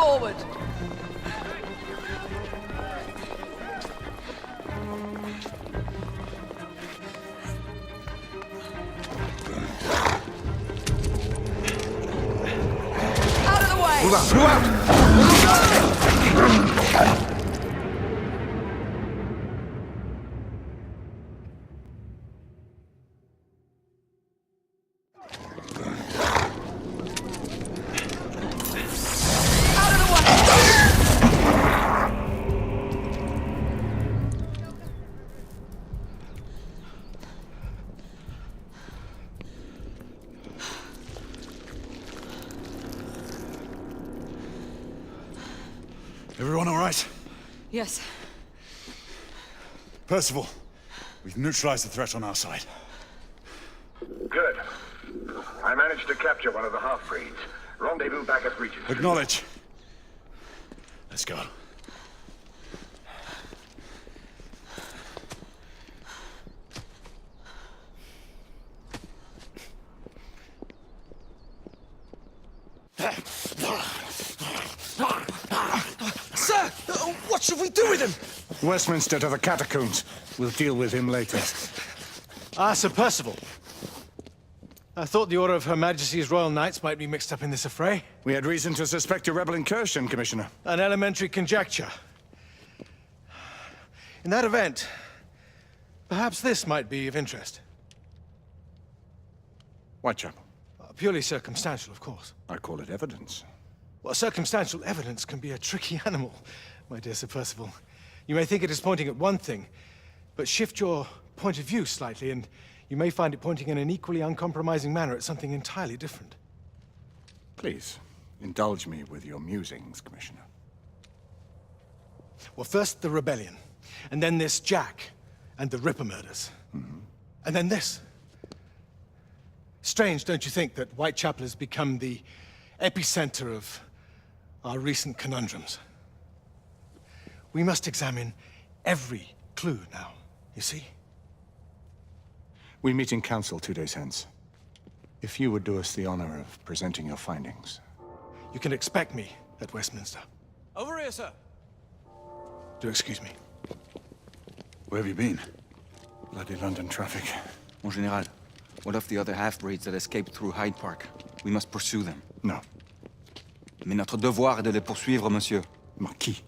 forward! Out of the way! Move out! Move out! Everyone all right? Yes. Percival, we've neutralized the threat on our side. Good. I managed to capture one of the half-breeds. Rendezvous back at Regent. Acknowledge. Let's go. Sir! What should we do with him? Westminster to the catacombs. We'll deal with him later. Sir Percival. I thought the Order of Her Majesty's Royal Knights might be mixed up in this affray. We had reason to suspect a rebel incursion, Commissioner. An elementary conjecture. In that event, perhaps this might be of interest. Whitechapel. Purely circumstantial, of course. I call it evidence. Well, circumstantial evidence can be a tricky animal, my dear Sir Percival. You may think it is pointing at one thing, but shift your point of view slightly, and you may find it pointing in an equally uncompromising manner at something entirely different. Please, indulge me with your musings, Commissioner. Well, first the rebellion, and then this Jack, and the Ripper murders. And then this. Strange, don't you think, that Whitechapel has become the epicenter of our recent conundrums? We must examine every clue now, you see? We meet in council 2 days hence. If you would do us the honor of presenting your findings. You can expect me at Westminster. Over here, sir. Do excuse me. Where have you been? Bloody London traffic. Mon Général, what of the other half-breeds that escaped through Hyde Park? We must pursue them. No. Mais notre devoir est de les poursuivre, monsieur. Marquis,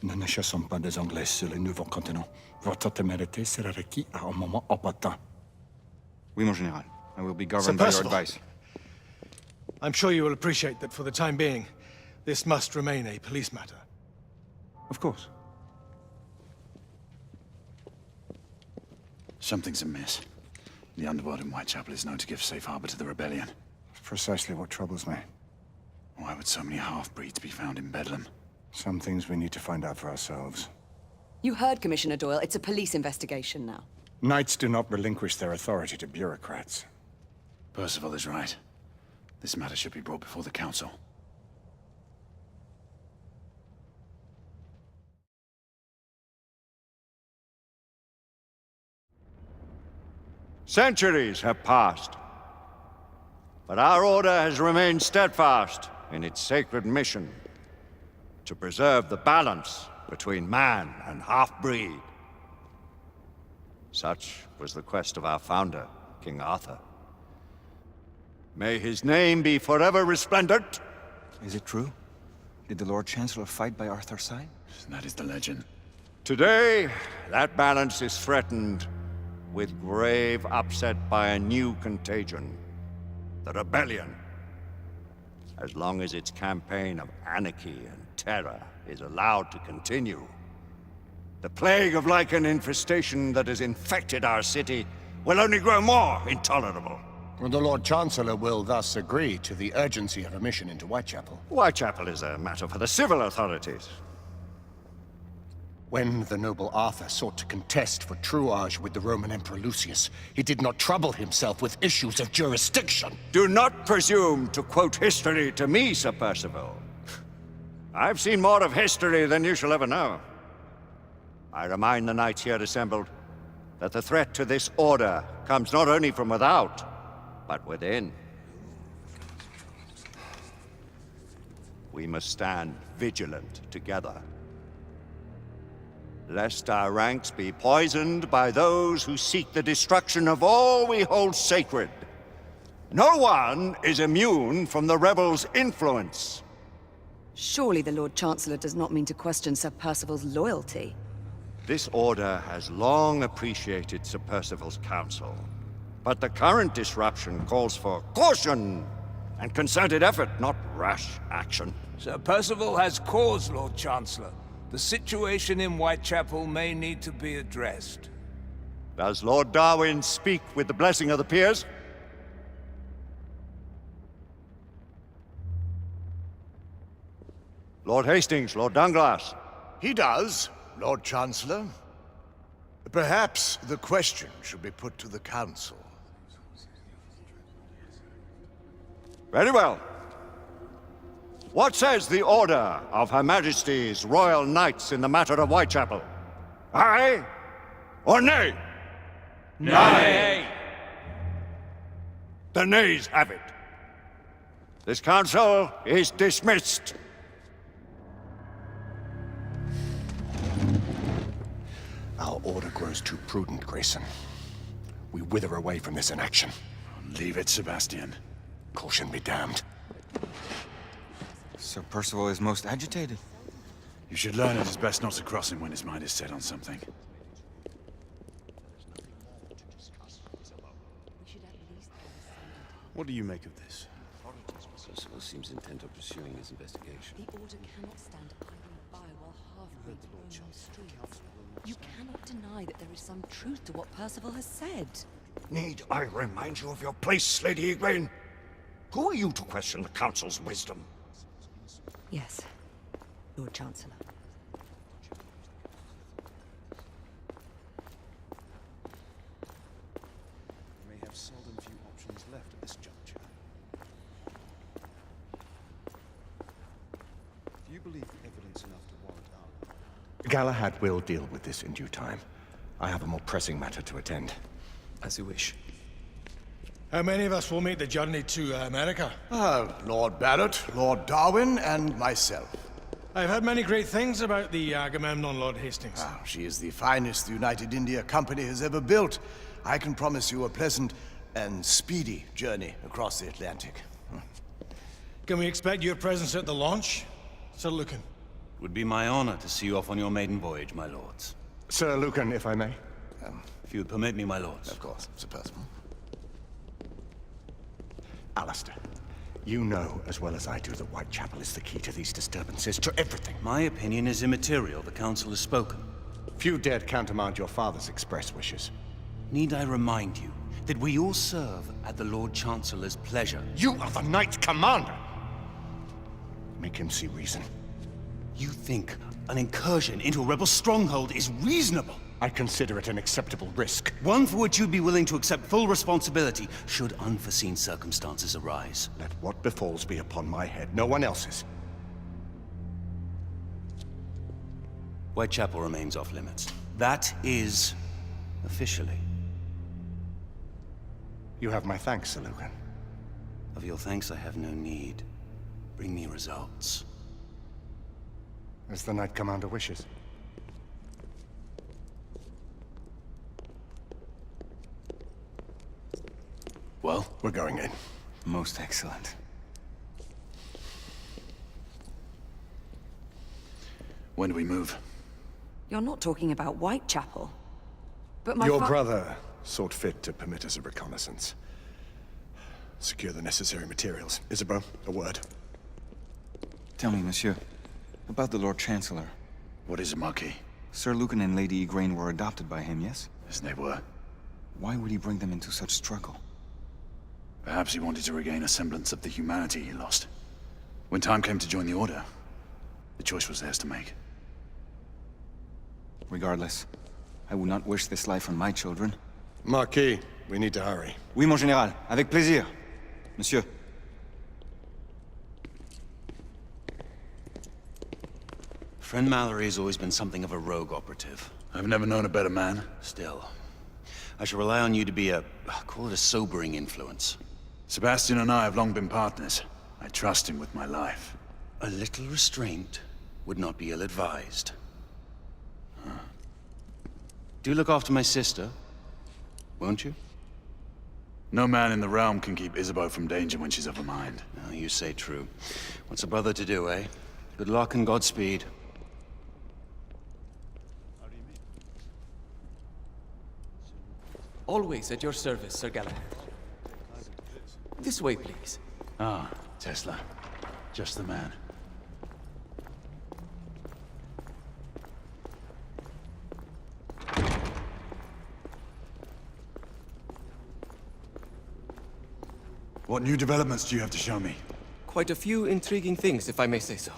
nous ne chassons pas des Anglais sur le nouveau continent. Votre témérité sera requis à un moment opportun. Oui, mon Général. I will be governed by your advice. I'm sure you will appreciate that for the time being, this must remain a police matter. Of course. Something's amiss. The underworld in Whitechapel is known to give safe harbor to the rebellion. That's precisely what troubles me. Why would so many half-breeds be found in Bedlam? Some things we need to find out for ourselves. You heard Commissioner Doyle. It's a police investigation now. Knights do not relinquish their authority to bureaucrats. Percival is right. This matter should be brought before the council. Centuries have passed, but our order has remained steadfast in its sacred mission to preserve the balance between man and half-breed. Such was the quest of our founder, King Arthur. May his name be forever resplendent. Is it true? Did the Lord Chancellor fight by Arthur's side? That is the legend. Today, that balance is threatened with grave upset by a new contagion, the rebellion. As long as its campaign of anarchy and terror is allowed to continue, the plague of lichen infestation that has infected our city will only grow more intolerable. The Lord Chancellor will thus agree to the urgency of a mission into Whitechapel. Whitechapel is a matter for the civil authorities. When the noble Arthur sought to contest for truage with the Roman Emperor Lucius, he did not trouble himself with issues of jurisdiction. Do not presume to quote history to me, Sir Percival. I've seen more of history than you shall ever know. I remind the knights here assembled that the threat to this order comes not only from without, but within. we must stand vigilant together, lest our ranks be poisoned by those who seek the destruction of all we hold sacred. No one is immune from the rebels' influence. Surely the Lord Chancellor does not mean to question Sir Percival's loyalty. This order has long appreciated Sir Percival's counsel, but the current disruption calls for caution and concerted effort, not rash action. Sir Percival has cause, Lord Chancellor. The situation in Whitechapel may need to be addressed. Does Lord Darwin speak with the blessing of the peers? Lord Hastings, Lord Dunglass. He does, Lord Chancellor. Perhaps the question should be put to the Council. Very well. What says the Order of Her Majesty's Royal Knights in the matter of Whitechapel? Aye or nay? Nay! The nays have it. This council is dismissed. Our order grows too prudent, Grayson. We wither away from this inaction. Leave it, Sebastian. Caution be damned. Sir Percival is most agitated. You should learn it is best not to cross him when his mind is set on something. What do you make of this? Percival seems intent on pursuing his investigation. The Order cannot stand idly by while half-breeds roam on streets. You cannot deny that there is some truth to what Percival has said. Need I remind you of your place, Lady Egwene? Who are you to question the Council's wisdom? Yes, Lord Chancellor. We may have seldom few options left at this juncture. Do you believe evidence enough to warrant our... Galahad will deal with this in due time. I have a more pressing matter to attend. As you wish. How many of us will make the journey to America? Lord Barrett, Lord Darwin, and myself. I've heard many great things about the Agamemnon, Lord Hastings. She is the finest the United India Company has ever built. I can promise you a pleasant and speedy journey across the Atlantic. Can we expect your presence at the launch, Sir Lucan? It would be my honor to see you off on your maiden voyage, my lords. Sir Lucan, if I may. If you would permit me, my lords. Of course, Sir Percival. Alistair, you know as well as I do that Whitechapel is the key to these disturbances, to everything. My opinion is immaterial. The Council has spoken. Few dared countermand your father's express wishes. Need I remind you that we all serve at the Lord Chancellor's pleasure? You are the Knight Commander! Make him see reason. You think an incursion into a rebel stronghold is reasonable? I consider it an acceptable risk. One for which you'd be willing to accept full responsibility should unforeseen circumstances arise. Let what befalls be upon my head, no one else's. Whitechapel remains off limits. That is... officially. You have my thanks, Sir Lucan. Of your thanks I have no need. Bring me results. As the Knight Commander wishes. Well, We're going in. Most excellent. when do we move? You're not talking about Whitechapel. But my Your brother sought fit to permit us a reconnaissance. Secure the necessary materials. Isabeau, a word. Tell me, monsieur, about the Lord Chancellor. What is it, Marquis? Sir Lucan and Lady Egwene were adopted by him, yes? As they were. Why would he bring them into such struggle? Perhaps he wanted to regain a semblance of the humanity he lost. When time came to join the Order, the choice was theirs to make. Regardless, I would not wish this life on my children. Marquis, we need to hurry. Oui, mon général. Avec plaisir. Monsieur. Friend Mallory has always been something of a rogue operative. I've never known a better man. Still, I shall rely on you to be call it a sobering influence. Sebastian and I have long been partners. I trust him with my life. A little restraint would not be ill-advised. Do look after my sister, won't you? No man in the realm can keep Isabeau from danger when she's of a mind. Oh, you say true. What's a brother to do, eh? Good luck and Godspeed. Always at your service, Sir Galahad. This way, please. Ah, Tesla. Just the man. What new developments do you have to show me? Quite a few intriguing things, if I may say so.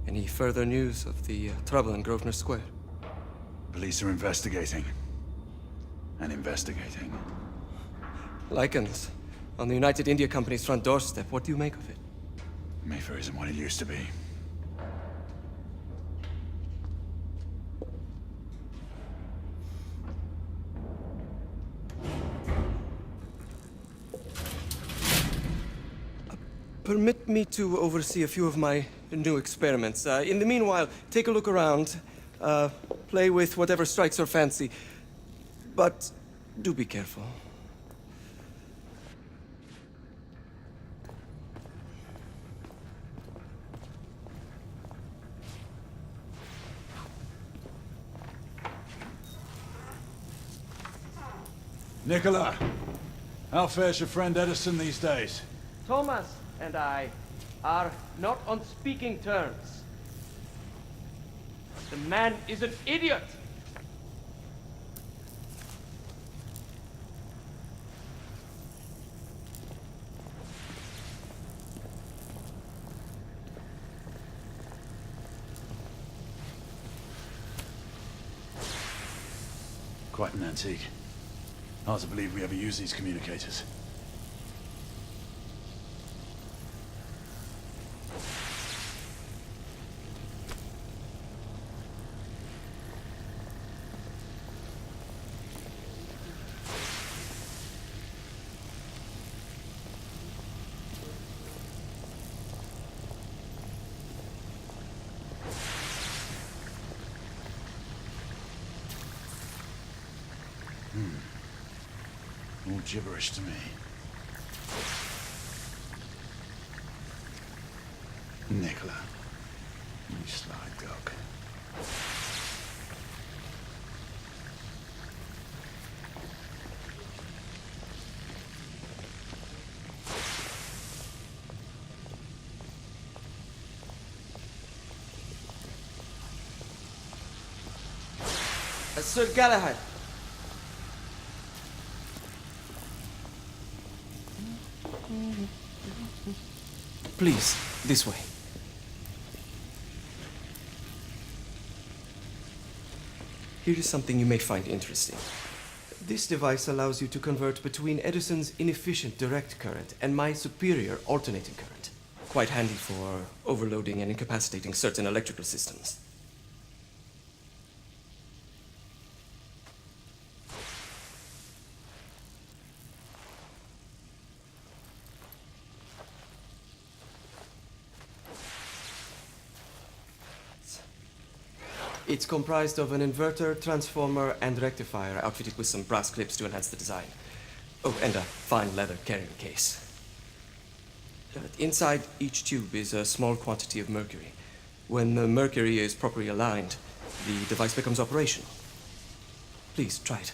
Any further news of the trouble in Grosvenor Square? Police are investigating. And investigating. Lycans. On the United India Company's front doorstep. What do you make of it? Mayfair isn't what it used to be. Permit me to oversee a few of my new experiments. In the meanwhile, take a look around. Play with whatever strikes your fancy. But do be careful. Nicola, how fares your friend Edison these days? Thomas and I are not on speaking terms. The man is an idiot! Quite an antique. Hard to believe we ever use these communicators. All gibberish to me. Nicola, you sly dog. Sir Galahad. Please, this way. Here is something you may find interesting. This device allows you to convert between Edison's inefficient direct current and my superior alternating current. Quite handy for overloading and incapacitating certain electrical systems. It's comprised of an inverter, transformer, and rectifier outfitted with some brass clips to enhance the design. Oh, and a fine leather carrying case. Inside each tube is a small quantity of mercury. When the mercury is properly aligned, the device becomes operational. Please, try it.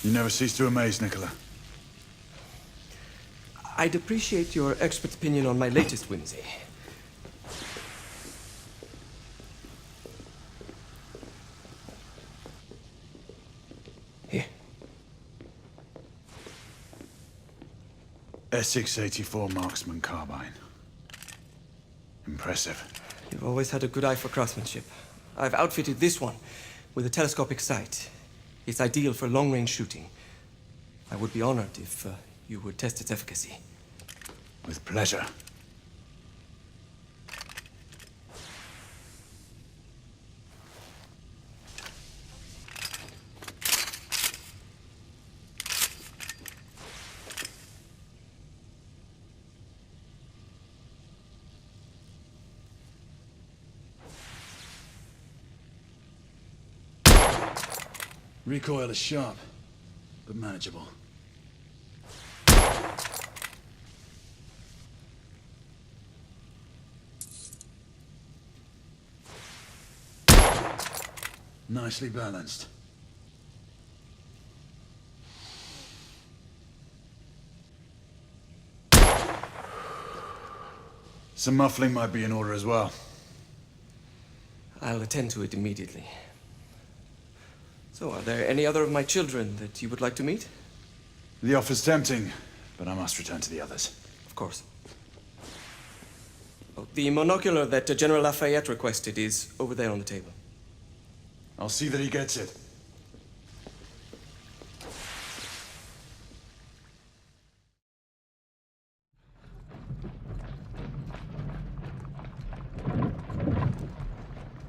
You never cease to amaze, Nicola. I'd appreciate your expert opinion on my latest whimsy. Here. Essex 84 Marksman Carbine. Impressive. You've always had a good eye for craftsmanship. I've outfitted this one with a telescopic sight. It's ideal for long-range shooting. I would be honored if you would test its efficacy. With pleasure. Recoil is sharp, but manageable. Nicely balanced. Some muffling might be in order as well. I'll attend to it immediately. So, are there any other of my children that you would like to meet? The offer's tempting, but I must return to the others. Of course. Oh, the monocular that General Lafayette requested is over there on the table. I'll see that he gets it.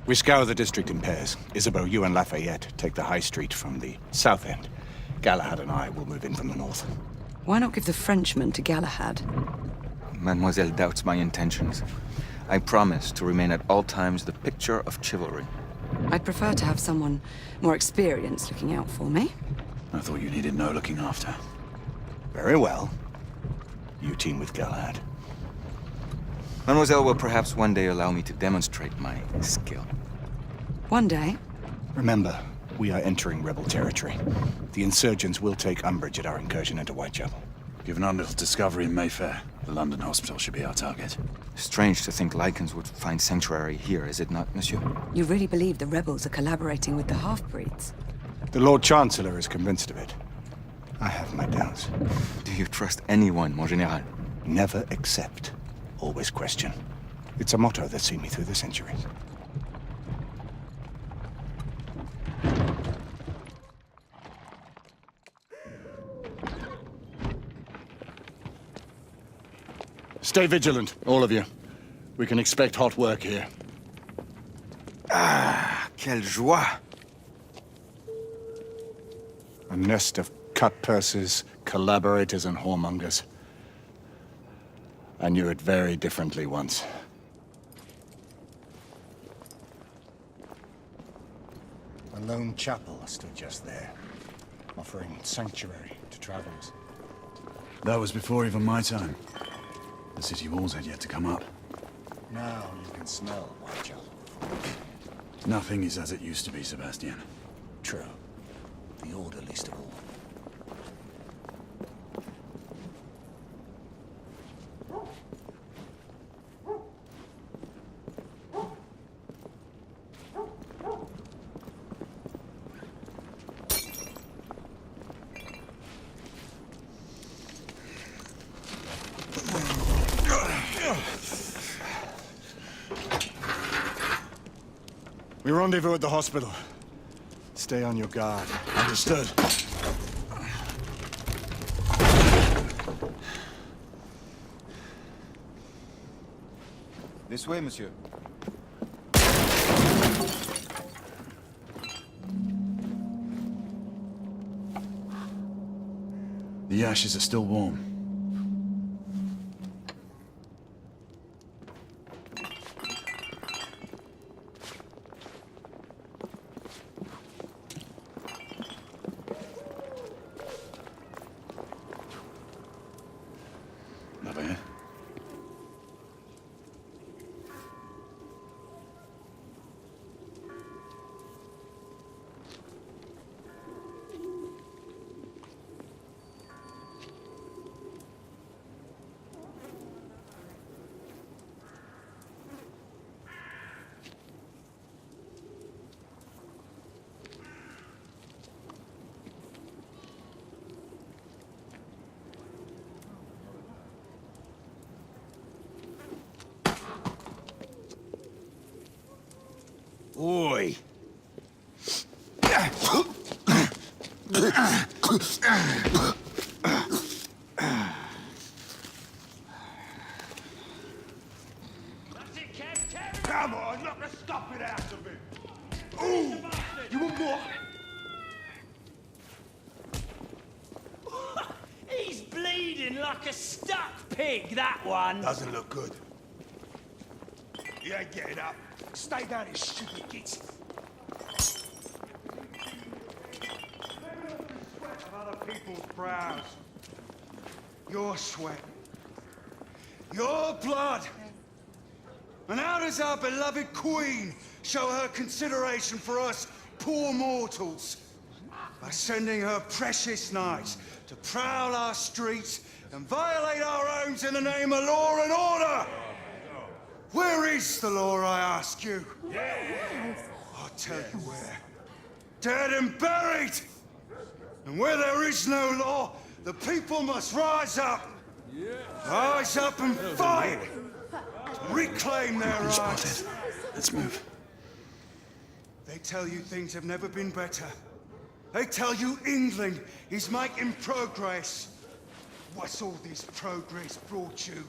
We scour the district in pairs. Isabeau, you and Lafayette take the high street from the south end. Galahad and I will move in from the north. Why not give the Frenchman to Galahad? Mademoiselle doubts my intentions. I promise to remain at all times the picture of chivalry. I'd prefer to have someone more experienced looking out for me. I thought you needed no looking after. Very well. You team with Galahad. Mademoiselle will perhaps one day allow me to demonstrate my skill. One day? Remember, we are entering rebel territory. The insurgents will take umbrage at our incursion into Whitechapel. Given our little discovery in Mayfair, the London hospital should be our target. Strange to think Lycans would find sanctuary here, is it not, monsieur? You really believe the rebels are collaborating with the half-breeds? The Lord Chancellor is convinced of it. I have my doubts. Do you trust anyone, mon général? Never accept. Always question. It's a motto that's seen me through the centuries. Stay vigilant, all of you. We can expect hot work here. Ah, quelle joie! A nest of cut-pursers, collaborators, and whoremongers. I knew it very differently once. A lone chapel stood just there, offering sanctuary to travelers. That was before even my time. The city walls had yet to come up. Now you can smell Whitechapel. Nothing is as it used to be, Sebastian. True. The order least of all. We rendezvous at the hospital. Stay on your guard. Understood. This way, monsieur. The ashes are still warm. Lafayette? Come on, knock the stop it out of him! Ooh! You want more? He's bleeding like a stuck pig, that one. Doesn't look good. He ain't getting up. Stay down, you stupid gits. Sweat of other people's brows. Your sweat. Your blood. And how does our beloved queen show her consideration for us poor mortals? By sending her precious knights to prowl our streets and violate our homes in the name of law and order! Where is the law, I ask you? I'll tell you where. Dead and buried! And where there is no law, the people must rise up! Rise up and fight! To reclaim their rights! Let's move. They tell you things have never been better. They tell you England is making progress. What's all this progress brought you?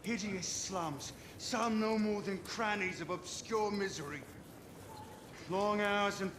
Hideous slums, some no more than crannies of obscure misery. Long hours and